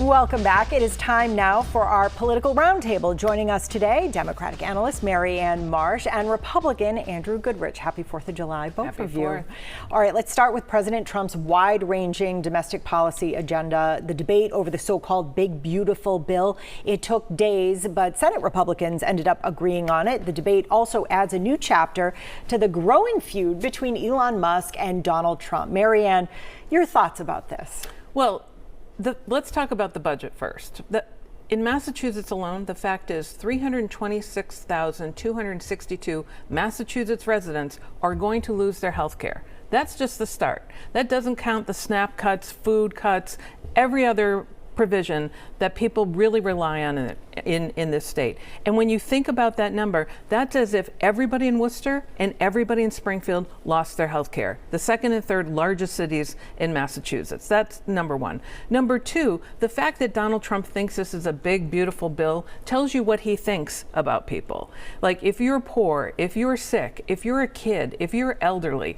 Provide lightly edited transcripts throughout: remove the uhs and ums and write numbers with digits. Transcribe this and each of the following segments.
Welcome back. It is time now for our political roundtable. Joining us today, Democratic analyst Marianne Marsh and Republican Andrew Goodrich. Happy 4th of July, both of you. All right, let's start with President Trump's wide-ranging domestic policy agenda. The debate over the so-called Big Beautiful Bill. It took days, but Senate Republicans ended up agreeing on it. The debate also adds a new chapter to the growing feud between Elon Musk and Donald Trump. Marianne, your thoughts about this? Well, let's talk about the budget first. In Massachusetts alone, the fact is 326,262 Massachusetts residents are going to lose their health care. That's just the start. That doesn't count the SNAP cuts, food cuts, every other provision that people really rely on in this state. And when you think about that number, that's as if everybody in Worcester and everybody in Springfield lost their health care. The second and third largest cities in Massachusetts. That's number one. Number two, the fact that Donald Trump thinks this is a big, beautiful bill tells you what he thinks about people. Like, if you're poor, if you're sick, if you're a kid, if you're elderly,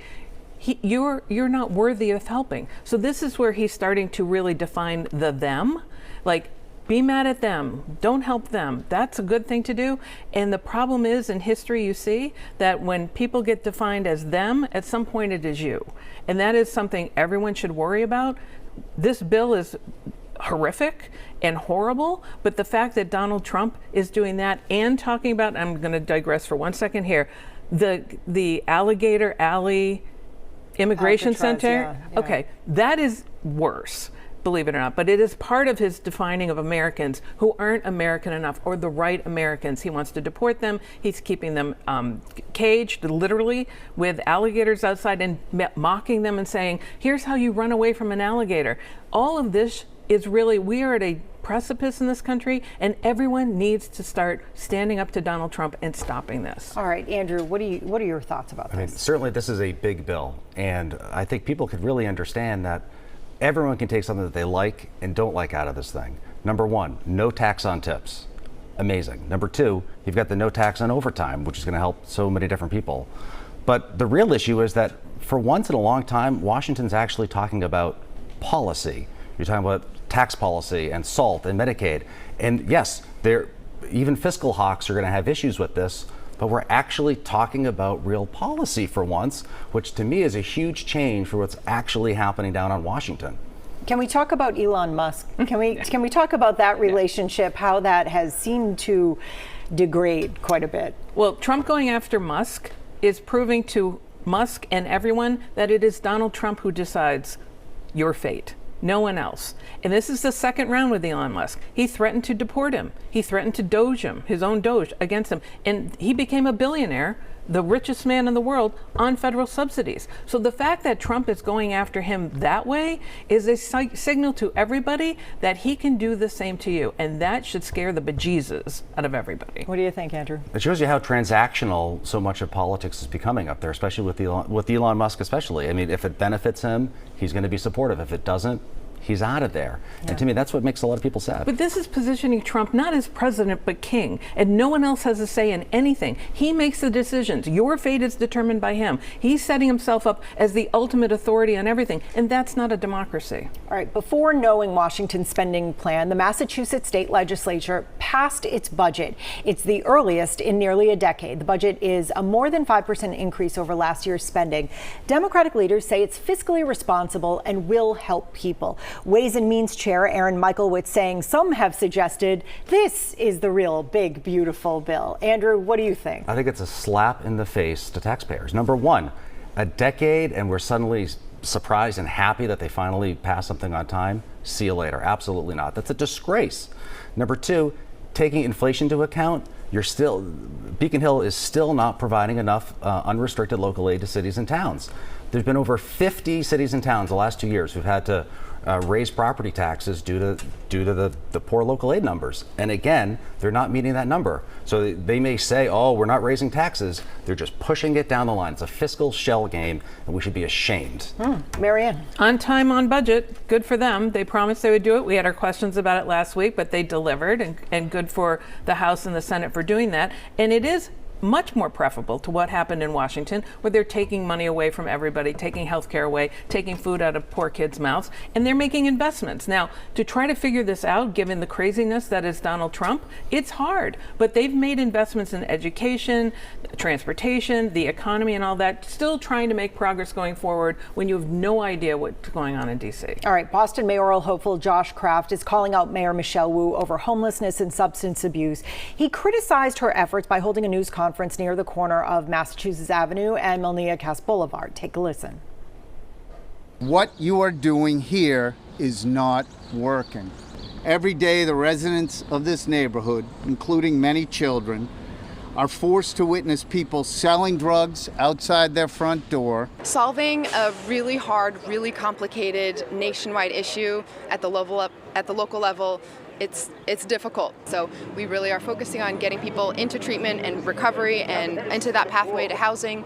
you're not worthy of helping. So this is where he's starting to really define the them. Like, be mad at them, don't help them. That's a good thing to do. And the problem is, in history, you see that when people get defined as them, at some point it is you. And that is something everyone should worry about. This bill is horrific and horrible, but the fact that Donald Trump is doing that and talking about, I'm going to digress for 1 second here, the Alligator Alley Immigration Center. Yeah. Okay, that is worse, believe it or not, but it is part of his defining of Americans who aren't American enough, or the right Americans. He wants to deport them. He's keeping them caged, literally, with alligators outside and mocking them and saying, here's how you run away from an alligator. All of this is really, we are at a precipice in this country, and everyone needs to start standing up to Donald Trump and stopping this. All right, Andrew, what are your thoughts about this? I mean, certainly this is a big bill, and I think people could really understand that everyone can take something that they like and don't like out of this thing. Number one, no tax on tips. Amazing. Number two, you've got the no tax on overtime, which is going to help so many different people. But the real issue is that for once in a long time, Washington's actually talking about policy. You're talking about tax policy and SALT and Medicaid. And yes, even fiscal hawks are going to have issues with this, but we're actually talking about real policy for once, which to me is a huge change for what's actually happening down on Washington. Can we talk about Elon Musk? Can we talk about that relationship, how that has seemed to degrade quite a bit? Well, Trump going after Musk is proving to Musk and everyone that it is Donald Trump who decides your fate. No one else. And this is the second round with Elon Musk. He threatened to deport him. He threatened to doge him, his own doge against him. And he became a billionaire, the richest man in the world, on federal subsidies. So the fact that Trump is going after him that way is a signal to everybody that he can do the same to you. And that should scare the bejesus out of everybody. What do you think, Andrew? It shows you how transactional so much of politics is becoming up there, especially with Elon Musk especially. I mean, if it benefits him, he's going to be supportive. If it doesn't, he's out of there. Yeah. And to me, that's what makes a lot of people sad. But this is positioning Trump not as president, but king. And no one else has a say in anything. He makes the decisions. Your fate is determined by him. He's setting himself up as the ultimate authority on everything. And that's not a democracy. All right. Before knowing Washington's spending plan, the Massachusetts state legislature passed its budget. It's the earliest in nearly a decade. The budget is a more than 5% increase over last year's spending. Democratic leaders say it's fiscally responsible and will help people. Ways and Means Chair Aaron Michaelwitz saying some have suggested this is the real big, beautiful bill. Andrew, what do you think? I think it's a slap in the face to taxpayers. Number one, a decade and we're suddenly surprised and happy that they finally passed something on time. See you later. Absolutely not. That's a disgrace. Number two, taking inflation into account, Beacon Hill is still not providing enough unrestricted local aid to cities and towns. There's been over 50 cities and towns the last 2 years who've had to raise property taxes due to the poor local aid numbers. And again, they're not meeting that number. So they may say, oh, we're not raising taxes. They're just pushing it down the line. It's a fiscal shell game, and we should be ashamed. Marianne. On time, on budget. Good for them. They promised they would do it. We had our questions about it last week, but they delivered, and good for the House and the Senate for doing that. And it is much more preferable to what happened in Washington, where they're taking money away from everybody, taking health care away, taking food out of poor kids' mouths, and they're making investments. Now, to try to figure this out, given the craziness that is Donald Trump, it's hard. But they've made investments in education, transportation, the economy, and all that, still trying to make progress going forward when you have no idea what's going on in D.C. All right, Boston mayoral hopeful Josh Kraft is calling out Mayor Michelle Wu over homelessness and substance abuse. He criticized her efforts by holding a news conference near the corner of Massachusetts Avenue and Melnia Cass Boulevard. Take a listen. What you are doing here is not working. Every day, the residents of this neighborhood, including many children, are forced to witness people selling drugs outside their front door. Solving a really hard, really complicated nationwide issue at the local level, it's difficult. So we really are focusing on getting people into treatment and recovery and into that pathway to housing.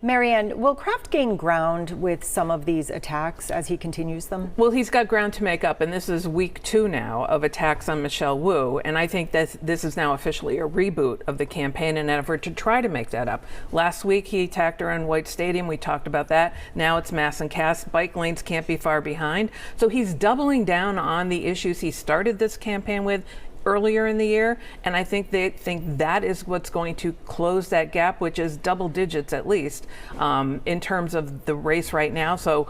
Marianne, will Kraft gain ground with some of these attacks as he continues them? Well, he's got ground to make up, and this is week 2 now of attacks on Michelle Wu, and I think that this is now officially a reboot of the campaign in an effort to try to make that up. Last week, he attacked her on White Stadium. We talked about that. Now it's Mass and Cass. Bike lanes can't be far behind. So he's doubling down on the issues he started this campaign with earlier in the year, and I think they think that is what's going to close that gap, which is double digits at least in terms of the race right now. So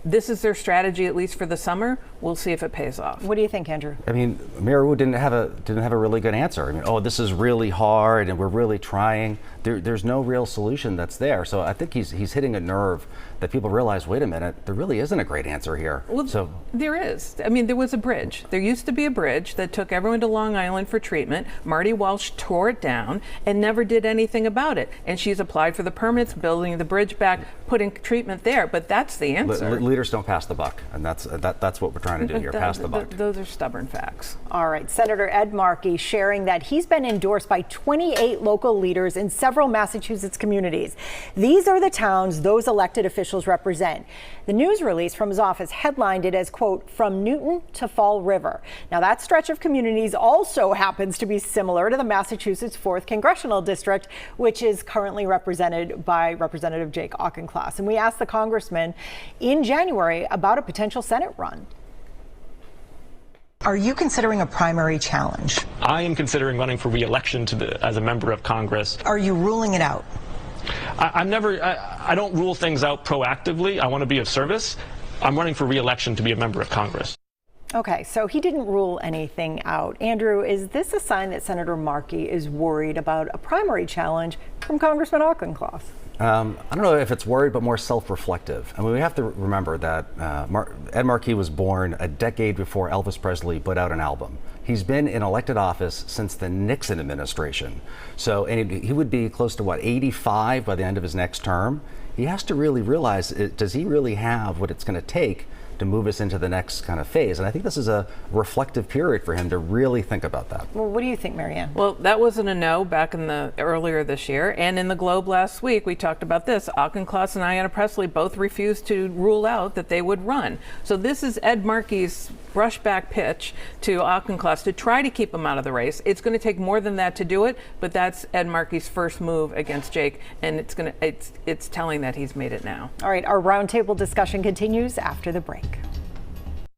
this is their strategy, at least for the summer. We'll see if it pays off. What do you think, Andrew? I mean, Mayor Wu didn't have a really good answer. I mean, oh, this is really hard, and we're really trying. There's no real solution that's there. So I think he's hitting a nerve that people realize, wait a minute, there really isn't a great answer here. Well, so there is. I mean, there was a bridge. There used to be a bridge that took everyone to Long Island for treatment. Marty Walsh tore it down and never did anything about it. And she's applied for the permits, building the bridge back, putting treatment there. But that's the answer. Leaders don't pass the buck, and that's what we're trying to do here, pass the buck. Those are stubborn facts. All right, Senator Ed Markey sharing that he's been endorsed by 28 local leaders in several Massachusetts communities. These are the towns those elected officials represent. The news release from his office headlined it as, quote, from Newton to Fall River. Now, that stretch of communities also happens to be similar to the Massachusetts 4th Congressional District, which is currently represented by Representative Jake Auchincloss. And we asked the congressman in January about a potential Senate run. Are you considering a primary challenge? I am considering running for re-election as a member of Congress. Are you ruling it out? I don't rule things out proactively. I want to be of service. I'm running for re-election to be a member of Congress. Okay, so he didn't rule anything out. Andrew, is this a sign that Senator Markey is worried about a primary challenge from Congressman Auchincloss? I don't know if it's worried, but more self-reflective. I mean, we have to remember that Ed Markey was born a decade before Elvis Presley put out an album. He's been in elected office since the Nixon administration. So, and he would be close to, 85 by the end of his next term. He has to really realize, does he really have what it's going to take to move us into the next kind of phase? And I think this is a reflective period for him to really think about that. Well, what do you think, Marianne? Well, that wasn't a no back in the earlier this year. And in the Globe last week, we talked about this. Auchincloss and Ayanna Pressley both refused to rule out that they would run. So this is Ed Markey's brushback pitch to Auchincloss to try to keep him out of the race. It's going to take more than that to do it, but that's Ed Markey's first move against Jake, and it's telling that he's made it now. All right, our roundtable discussion continues after the break.